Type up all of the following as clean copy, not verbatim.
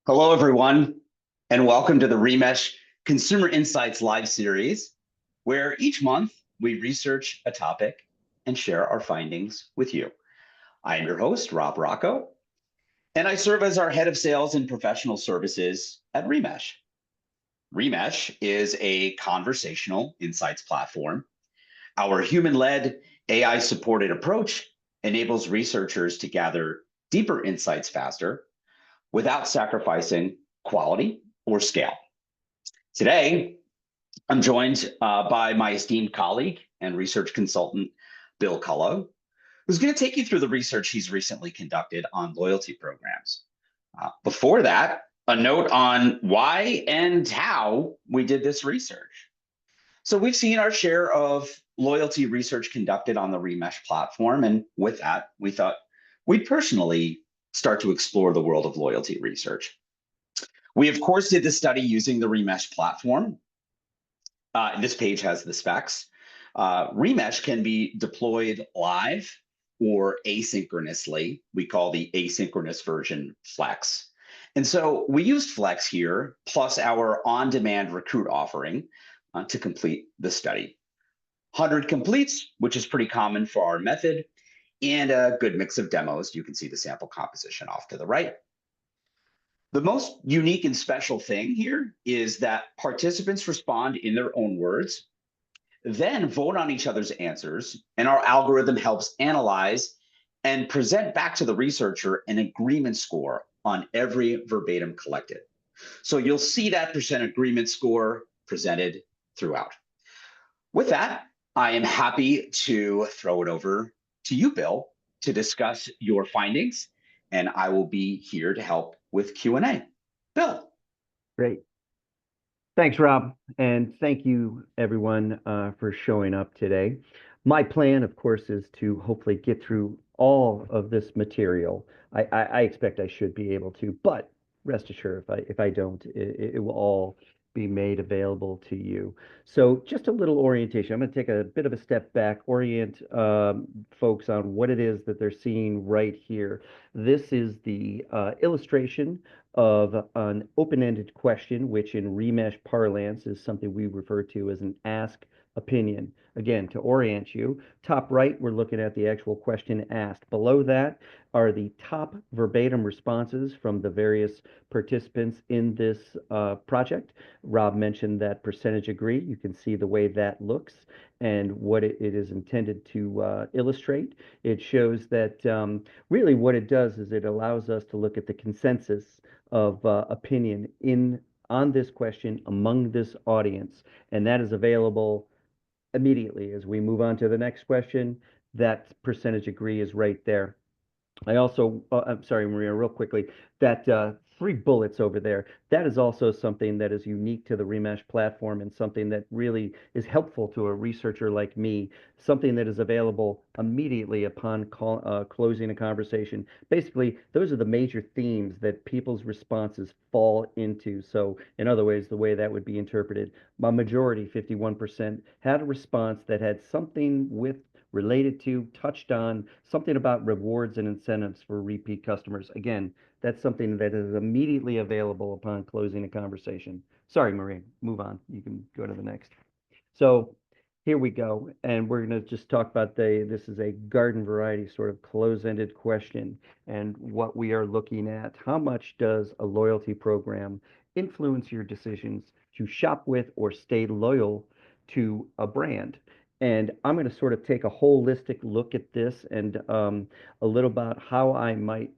Hello, everyone, and welcome to the Remesh Consumer Insights Live series, where each month we research a topic and share our findings with you. I am your host, Rob Rocco, and I serve as our head of sales and professional services at Remesh. Remesh is a conversational insights platform. Our human led, AI supported approach enables researchers to gather deeper insights faster without sacrificing quality or scale. Today, I'm joined by my esteemed colleague and research consultant, Bill Cullo, who's going to take you through the research he's recently conducted on loyalty programs. Before that, a note on why and how we did this research. So we've seen our share of loyalty research conducted on the Remesh platform. And with that, we thought we'd personally start to explore the world of loyalty research. We, of course, did the study using the Remesh platform. This page has the specs. Remesh can be deployed live or asynchronously. We call the asynchronous version Flex. And so we used Flex here, plus our on-demand recruit offering to complete the study. 100 completes, which is pretty common for our method, and a good mix of demos. You can see the sample composition off to the right. The most unique and special thing here is that participants respond in their own words, then vote on each other's answers, and our algorithm helps analyze and present back to the researcher an agreement score on every verbatim collected. So you'll see that percent agreement score presented throughout. With that, I am happy to throw it over to you, Bill, to discuss your findings, and I will be here to help with Q&A. Bill. Great. Thanks, Rob. And thank you, everyone, for showing up today. My plan, of course, is to hopefully get through all of this material. I expect I should be able to, but rest assured, if I don't, it will all be made available to you. So just a little orientation. I'm going to take a bit of a step back, orient folks on what it is that they're seeing right here. This is the illustration of an open-ended question, which in Remesh parlance is something we refer to as an ask opinion. Again, to orient you, top right, we're looking at the actual question asked. Below that are the top verbatim responses from the various participants in this project. Rob mentioned that percentage agree. You can see the way that looks and what it is intended to illustrate. It shows that really what it does is it allows us to look at the consensus of opinion on this question among this audience, and that is available immediately as we move on to the next question. That percentage agree is right there. I also, I'm sorry, Maria, real quickly, that three bullets over there, that is also something that is unique to the Remesh platform and something that really is helpful to a researcher like me, something that is available immediately upon closing a conversation. Basically, those are the major themes that people's responses fall into. So in other ways, the way that would be interpreted, my majority, 51%, had a response that had something related to, touched on, something about rewards and incentives for repeat customers. Again, that's something that is immediately available upon closing a conversation. Sorry, Marie, move on. You can go to the next. So here we go. And we're going to just talk about this is a garden variety sort of close-ended question. And what we are looking at, how much does a loyalty program influence your decisions to shop with or stay loyal to a brand? And I'm going to sort of take a holistic look at this and a little about how I might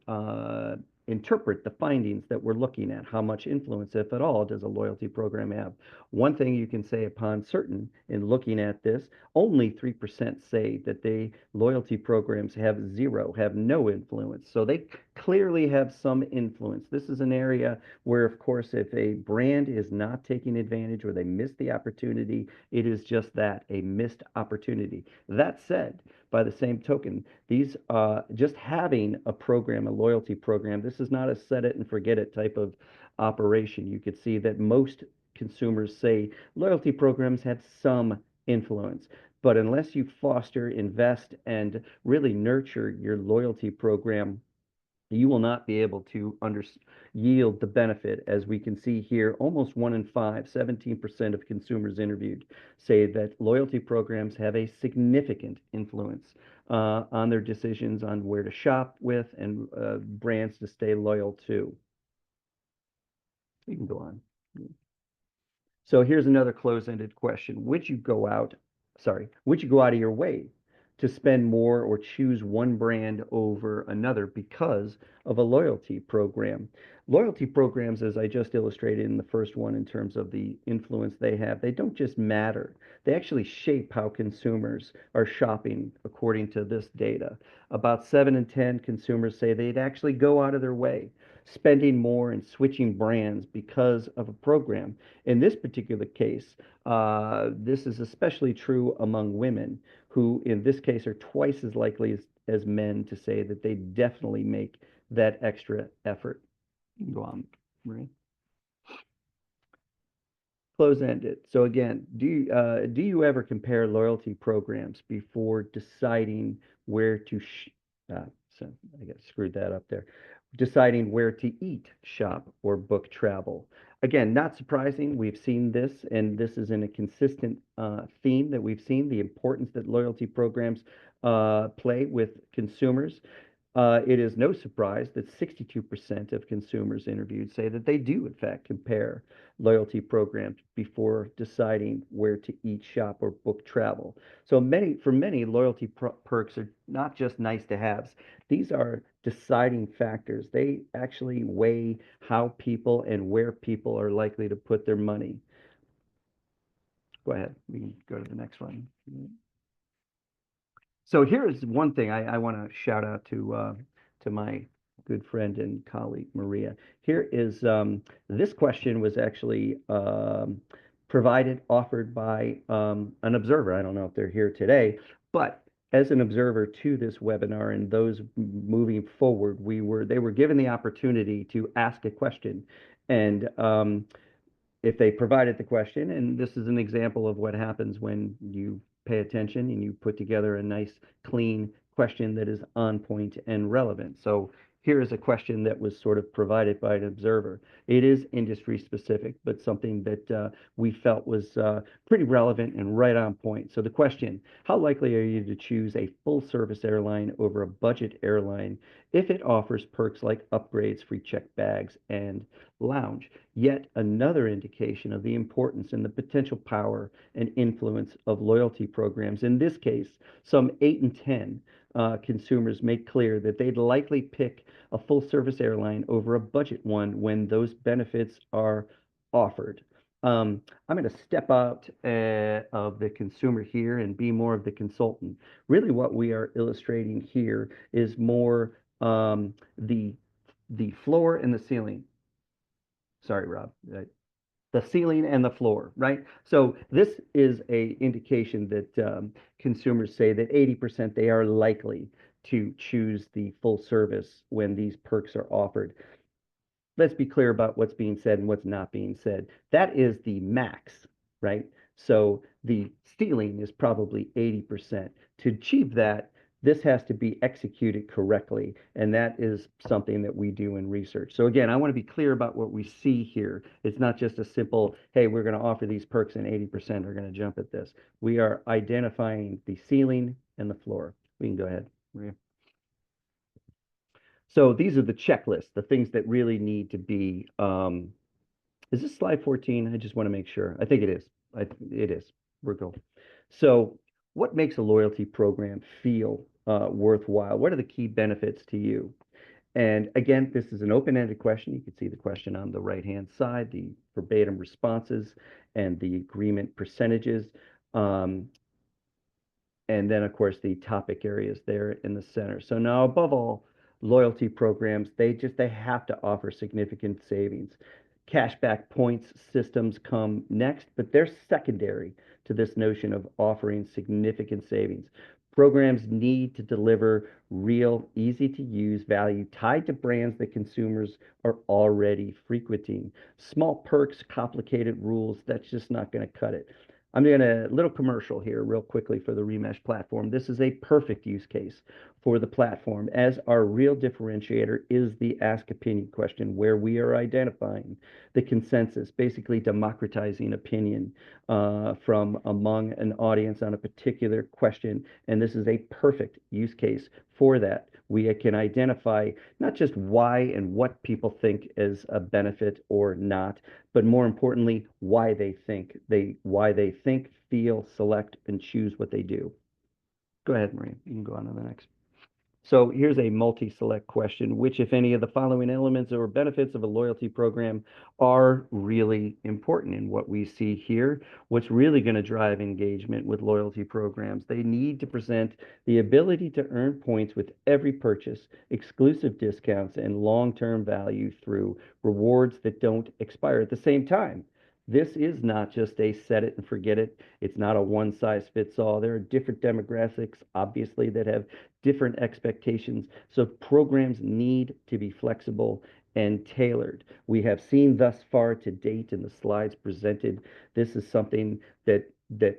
interpret the findings that we're looking at. How much influence, if at all, does a loyalty program have? One thing you can say upon certain in looking at this, only 3% say that they loyalty programs have no influence. So they clearly have some influence. This is an area where, of course, if a brand is not taking advantage or they miss the opportunity, it is just that, a missed opportunity. That said, by the same token, these just having a program, a loyalty program, this is not a set it and forget it type of operation. You could see that most consumers say loyalty programs have some influence. But unless you foster, invest, and really nurture your loyalty program you will not be able to yield the benefit. As we can see here, almost 1 in 5, 17% of consumers interviewed say that loyalty programs have a significant influence on their decisions on where to shop with and brands to stay loyal to. We can go on. So here's another close-ended question. Would you go out of your way to spend more or choose one brand over another because of a loyalty program? Loyalty programs, as I just illustrated in the first one, in terms of the influence they have, they don't just matter. They actually shape how consumers are shopping, according to this data. About 7 in 10 consumers say they'd actually go out of their way, spending more and switching brands because of a program. In this particular case, this is especially true among women, who in this case are twice as likely as men to say that they definitely make that extra effort. Go on, Marie. Close-ended. So again, do you ever compare loyalty programs before deciding where to so I got screwed that up there. Deciding where to eat, shop, or book travel. Again, not surprising. We've seen this, and this is in a consistent theme that we've seen, the importance that loyalty programs play with consumers. It is no surprise that 62% of consumers interviewed say that they do, in fact, compare loyalty programs before deciding where to eat, shop, or book travel. So for many, loyalty perks are not just nice to haves. These are deciding factors. They actually weigh how people and where people are likely to put their money. Go ahead. We can go to the next one. So here is one thing I want to shout out to my good friend and colleague Maria. Here is this question was actually offered by an observer. I don't know if they're here today, but as an observer to this webinar and those moving forward, they were given the opportunity to ask a question, and if they provided the question, and this is an example of what happens when you pay attention and you put together a nice, clean question that is on point and relevant. So here is a question that was sort of provided by an observer. It is industry specific, but something that we felt was pretty relevant and right on point. So the question, how likely are you to choose a full service airline over a budget airline if it offers perks like upgrades, free checked bags, and lounge? Yet another indication of the importance and the potential power and influence of loyalty programs. In this case, some 8 in 10 consumers make clear that they'd likely pick a full service airline over a budget one when those benefits are offered. I'm going to step out of the consumer here and be more of the consultant. Really, what we are illustrating here is more the floor and the ceiling. Sorry, Rob. The ceiling and the floor, right? So this is a indication that consumers say that 80% they are likely to choose the full service when these perks are offered. Let's be clear about what's being said and what's not being said. That is the max, right? So the ceiling is probably 80%. To achieve that, this has to be executed correctly, and that is something that we do in research. So again, I want to be clear about what we see here. It's not just a simple, hey, we're going to offer these perks and 80% are going to jump at this. We are identifying the ceiling and the floor. We can go ahead, Maria. So these are the checklists, the things that really need to be. Is this slide 14? I just want to make sure. I think it is. It is. We're going. So what makes a loyalty program feel worthwhile? What are the key benefits to you? And again, this is an open-ended question. You can see the question on the right-hand side, the verbatim responses and the agreement percentages. And then, of course, the topic areas there in the center. So now, above all, loyalty programs, they have to offer significant savings. Cashback points systems come next, but they're secondary to this notion of offering significant savings. Programs need to deliver real, easy-to-use value tied to brands that consumers are already frequenting. Small perks, complicated rules, that's just not going to cut it. I'm doing a little commercial here real quickly for the Remesh platform. This is a perfect use case for the platform, as our real differentiator is the ask opinion question, where we are identifying the consensus, basically democratizing opinion from among an audience on a particular question. And this is a perfect use case for that. We can identify not just why and what people think is a benefit or not, but more importantly, why they think, feel, select, and choose what they do. Go ahead, Maria. You can go on to the next. So here's a multi-select question. Which, if any, of the following elements or benefits of a loyalty program are really important in what we see here? What's really going to drive engagement with loyalty programs? They need to present the ability to earn points with every purchase, exclusive discounts, and long-term value through rewards that don't expire at the same time. This is not just a set it and forget it. It's not a one size fits all. There are different demographics, obviously, that have different expectations. So programs need to be flexible and tailored. We have seen thus far to date in the slides presented, this is something that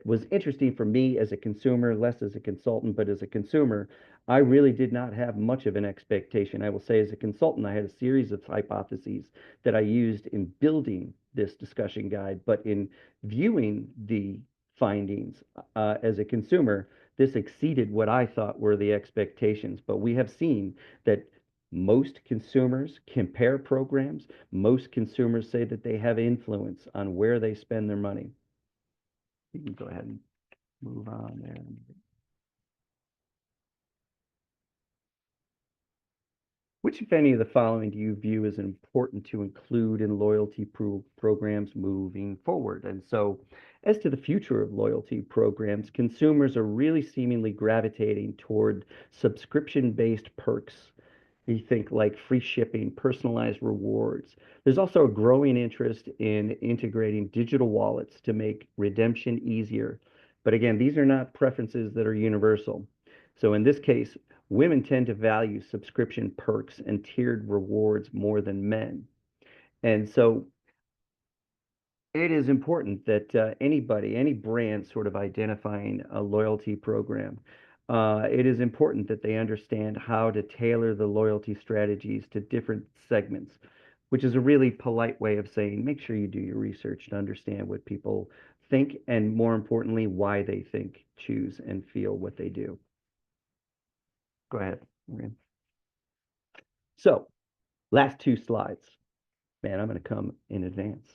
was interesting for me as a consumer, less as a consultant, but as a consumer, I really did not have much of an expectation. I will say as a consultant, I had a series of hypotheses that I used in building this discussion guide, but in viewing the findings as a consumer, this exceeded what I thought were the expectations. But we have seen that most consumers compare programs. Most consumers say that they have influence on where they spend their money. You can go ahead and move on there. Which, if any of the following, do you view as important to include in loyalty programs moving forward? And so, as to the future of loyalty programs, consumers are really seemingly gravitating toward subscription-based perks. You think like free shipping, personalized rewards. There's also a growing interest in integrating digital wallets to make redemption easier. But again, these are not preferences that are universal. So in this case, women tend to value subscription perks and tiered rewards more than men. And so it is important that any brand sort of identifying a loyalty program, it is important that they understand how to tailor the loyalty strategies to different segments, which is a really polite way of saying make sure you do your research to understand what people think and, more importantly, why they think, choose, and feel what they do. Go ahead, Maria. So, last two slides. Man, I'm going to come in advance.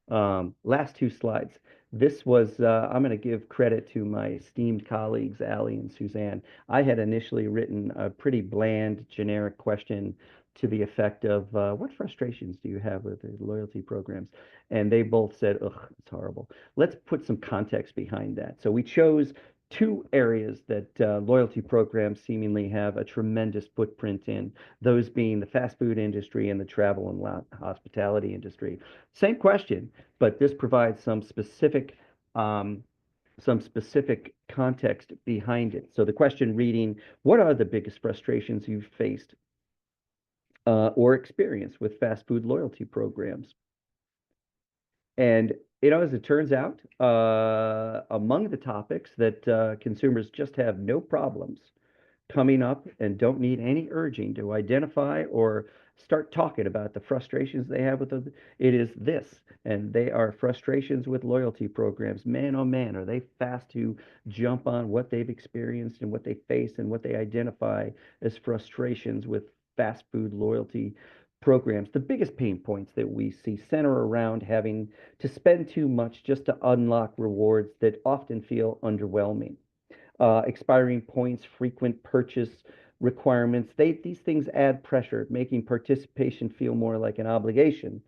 Last two slides. This was, I'm going to give credit to my esteemed colleagues, Ali and Suzanne. I had initially written a pretty bland, generic question to the effect of, what frustrations do you have with the loyalty programs? And they both said, ugh, it's horrible. Let's put some context behind that. So we chose two areas that loyalty programs seemingly have a tremendous footprint in, those being the fast food industry and the travel and hospitality industry. Same question, but this provides um, some specific context behind it. So the question reading, what are the biggest frustrations you've faced or experienced with fast food loyalty programs? And as it turns out, among the topics that consumers just have no problems coming up and don't need any urging to identify or start talking about the frustrations they have with it is this, and they are frustrations with loyalty programs. Man, oh man, are they fast to jump on what they've experienced and what they face and what they identify as frustrations with fast food loyalty programs. The biggest pain points that we see center around having to spend too much just to unlock rewards that often feel underwhelming. Expiring points, frequent purchase requirements. These things add pressure, making participation feel more like an obligation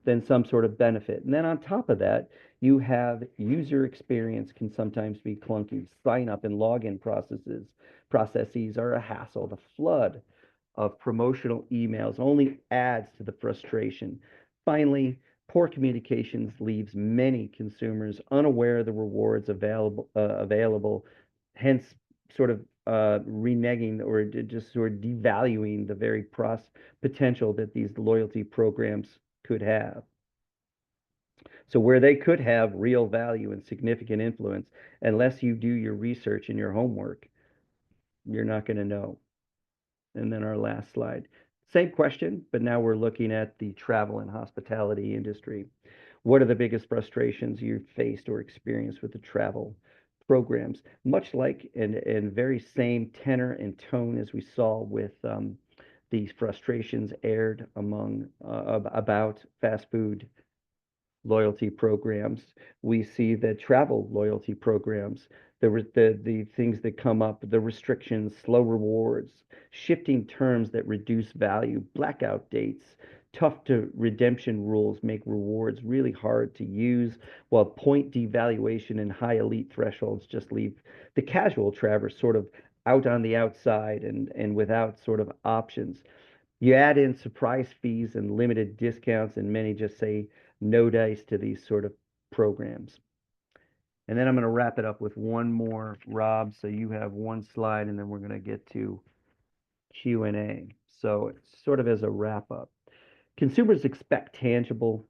than some sort of benefit. And then on top of that, you have user experience can sometimes be clunky. Sign up and login processes are a hassle. The flood of promotional emails only adds to the frustration. Finally, poor communications leaves many consumers unaware of the rewards available, hence sort of reneging or just sort of devaluing the very potential that these loyalty programs could have. So where they could have real value and significant influence, unless you do your research and your homework, you're not going to know. And then our last slide. Same question, but now we're looking at the travel and hospitality industry. What are the biggest frustrations you've faced or experienced with the travel programs? Much like and very same tenor and tone as we saw with these frustrations aired among about fast food loyalty programs. We see that travel loyalty programs, the things that come up, the restrictions, slow rewards, shifting terms that reduce value, blackout dates, tough to redemption rules make rewards really hard to use, while point devaluation and high elite thresholds just leave the casual traveler sort of out on the outside and without sort of options. You add in surprise fees and limited discounts, and many just say no dice to these sort of programs. And then I'm going to wrap it up with one more, Rob. So you have one slide, and then we're going to get to Q&A. So it's sort of as a wrap up. Consumers expect tangible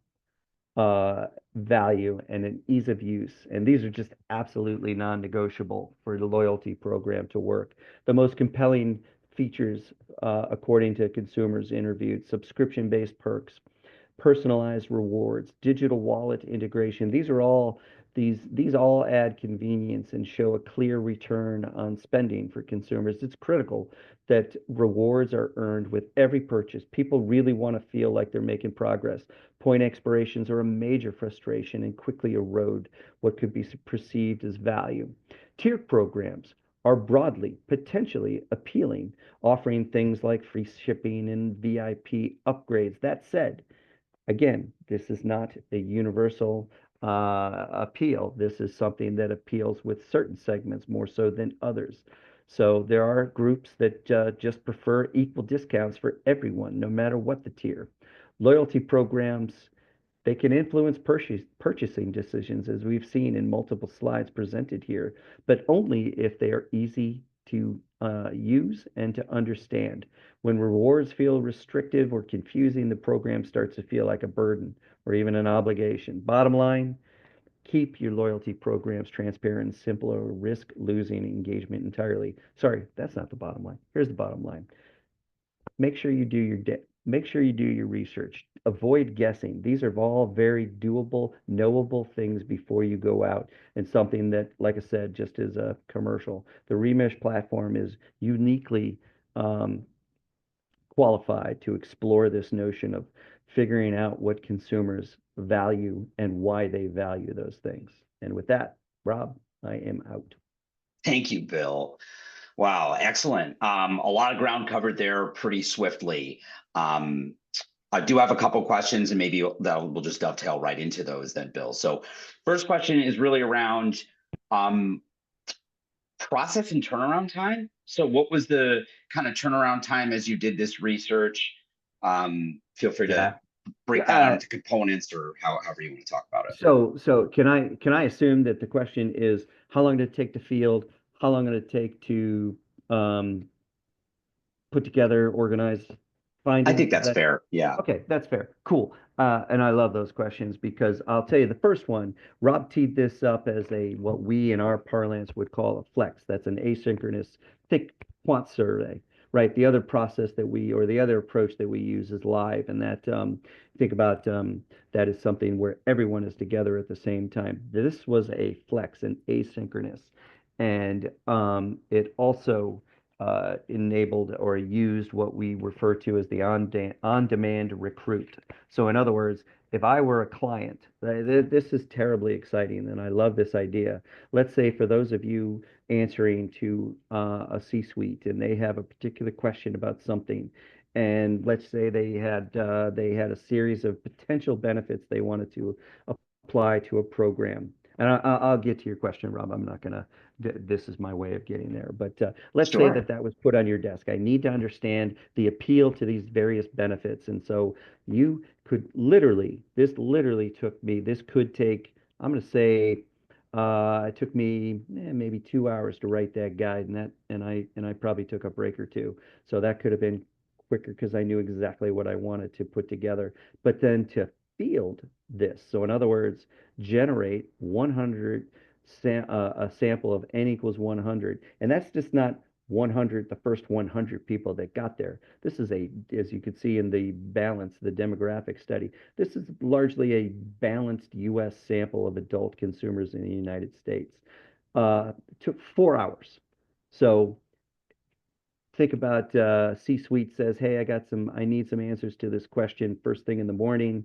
value and an ease of use. And these are just absolutely non-negotiable for the loyalty program to work. The most compelling features, according to consumers interviewed, subscription-based perks, personalized rewards, digital wallet integration. These all add convenience and show a clear return on spending for consumers. It's critical that rewards are earned with every purchase. People really want to feel like they're making progress. Point expirations are a major frustration and quickly erode what could be perceived as value. Tier programs are broadly, potentially appealing, offering things like free shipping and VIP upgrades. That said, again, this is not a universal appeal. This is something that appeals with certain segments more so than others. So there are groups that just prefer equal discounts for everyone, no matter what the tier. Loyalty programs, they can influence purchasing decisions, as we've seen in multiple slides presented here, but only if they are easy to use and to understand. When rewards feel restrictive or confusing, the program starts to feel like a burden or even an obligation. Bottom line, keep your loyalty programs transparent and simple or risk losing engagement entirely. Sorry, that's not the bottom line. Here's the bottom line. Make sure you do your research. Avoid guessing. These are all very doable, knowable things before you go out. And something that, like I said, just as a commercial, the Remesh platform is uniquely um, qualified to explore this notion of figuring out what consumers value and why they value those things. And with that, Rob, I am out. Thank you, Bill. Wow, excellent. A lot of ground covered there pretty swiftly. Um, I do have a couple questions, and maybe that we'll just dovetail right into those then, Bill. So, first question is really around um, process and turnaround time. So, what was the kind of turnaround time as you did this research? Feel free to Yeah. break that out Uh, into components or however you want to talk about it. so can I assume that the question is how long did it take to field? How long did it take to um, put together, organize I findings? think Is that's that fair. Yeah, okay? That's fair. Cool. And I love those questions because I'll tell you the first one, Rob teed this up as a what we in our parlance would call a flex. That's an asynchronous thick quant survey, right? The other process that we or the other approach that we use is live, and that think about that is something where everyone is together at the same time. This was a flex, an asynchronous, and it also enabled or used what we refer to as the on-demand recruit. So in other words, if I were a client, this is terribly exciting and I love this idea. Let's say for those of you answering to a C-suite and they have a particular question about something, and let's say they had a series of potential benefits they wanted to apply to a program. And I'll get to your question, Rob. I'm not gonna. This is my way of getting there. But let's say sure. that that was put on your desk. I need to understand the appeal to these various benefits, and so you could literally. This literally took me. This could take. I'm gonna say. It took me maybe 2 hours to write that guide, and I probably took a break or two. So that could have been quicker because I knew exactly what I wanted to put together. But then to field this. So in other words, generate 100 a sample of n equals 100. And that's just not 100, the first 100 people that got there. This is as you can see in the balance, the demographic study, this is largely a balanced US sample of adult consumers in the United States. Took 4 hours. So think about C-suite says, hey, I need some answers to this question first thing in the morning.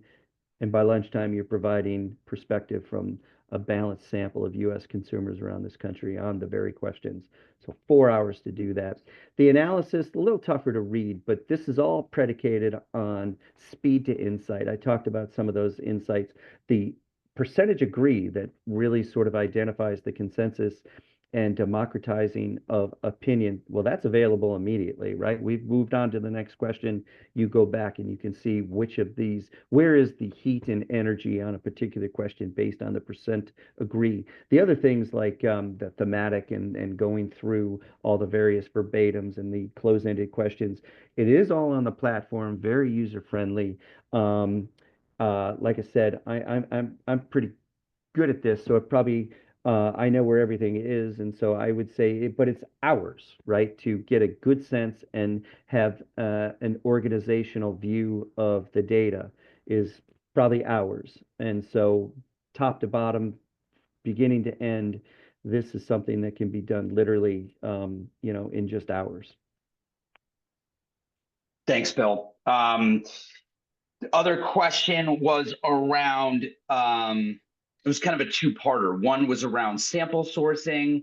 And by lunchtime, you're providing perspective from a balanced sample of US consumers around this country on the very questions. So 4 hours to do that. The analysis, a little tougher to read, but this is all predicated on speed to insight. I talked about some of those insights. The percentage agree that really sort of identifies the consensus and democratizing of opinion. Well, that's available immediately, right? We've moved on to the next question. You go back and you can see which of these, where is the heat and energy on a particular question based on the percent agree. The other things like the thematic and going through all the various verbatims and the close-ended questions, it is all on the platform, very user-friendly. Like I said, I'm pretty good at this, so it probably I know where everything is, and so I would say, but it's hours, right, to get a good sense and have an organizational view of the data is probably hours. And so top to bottom, beginning to end, this is something that can be done literally, in just hours. Thanks, Bill. The other question was around, it was kind of a two-parter. One was around sample sourcing.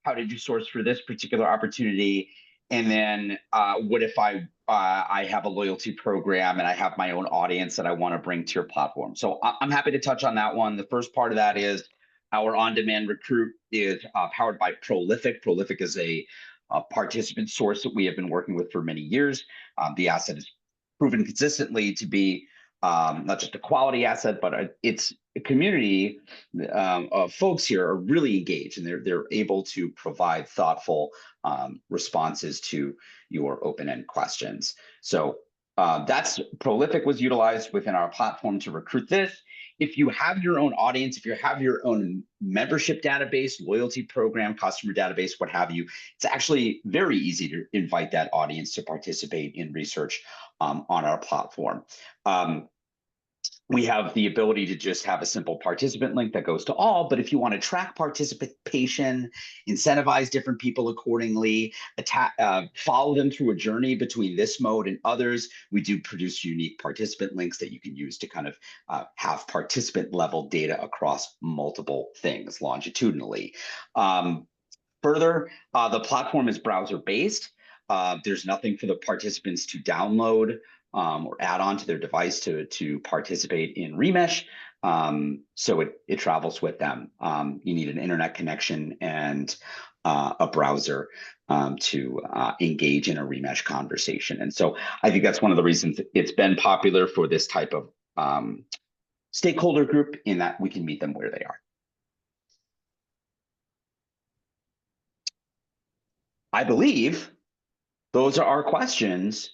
How did you source for this particular opportunity? And then what if I have a loyalty program and I have my own audience that I want to bring to your platform? So I'm happy to touch on that one. The first part of that is our on-demand recruit is powered by Prolific. Prolific is a participant source that we have been working with for many years. The asset is proven consistently to be not just a quality asset, but it's a community of folks here are really engaged, and they're able to provide thoughtful responses to your open-end questions. So that's Prolific was utilized within our platform to recruit this. If you have your own audience, if you have your own membership database, loyalty program, customer database, what have you, it's actually very easy to invite that audience to participate in research on our platform. We have the ability to just have a simple participant link that goes to all, but if you want to track participation, incentivize different people accordingly, follow them through a journey between this mode and others, we do produce unique participant links that you can use to kind of have participant level data across multiple things longitudinally. Further, the platform is browser based. There's nothing for the participants to download or add on to their device to participate in Remesh. So it travels with them. You need an internet connection and a browser to engage in a Remesh conversation. And so I think that's one of the reasons it's been popular for this type of stakeholder group, in that we can meet them where they are. I believe those are our questions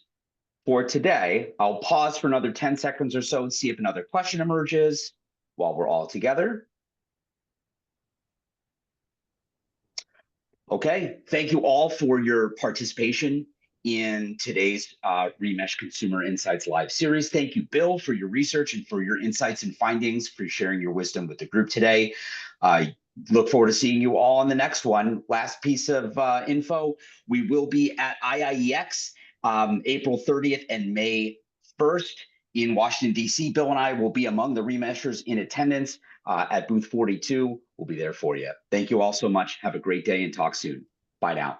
for today. I'll pause for another 10 seconds or so and see if another question emerges while we're all together. Okay, thank you all for your participation in today's Remesh Consumer Insights Live series. Thank you, Bill, for your research and for your insights and findings, for sharing your wisdom with the group today. Look forward to seeing you all on the next one. Last piece of info, we will be at IIEX April 30th and May 1st in Washington, D.C. Bill and I will be among the Remeshers in attendance at booth 42. We'll be there for you. Thank you all so much. Have a great day and talk soon. Bye now.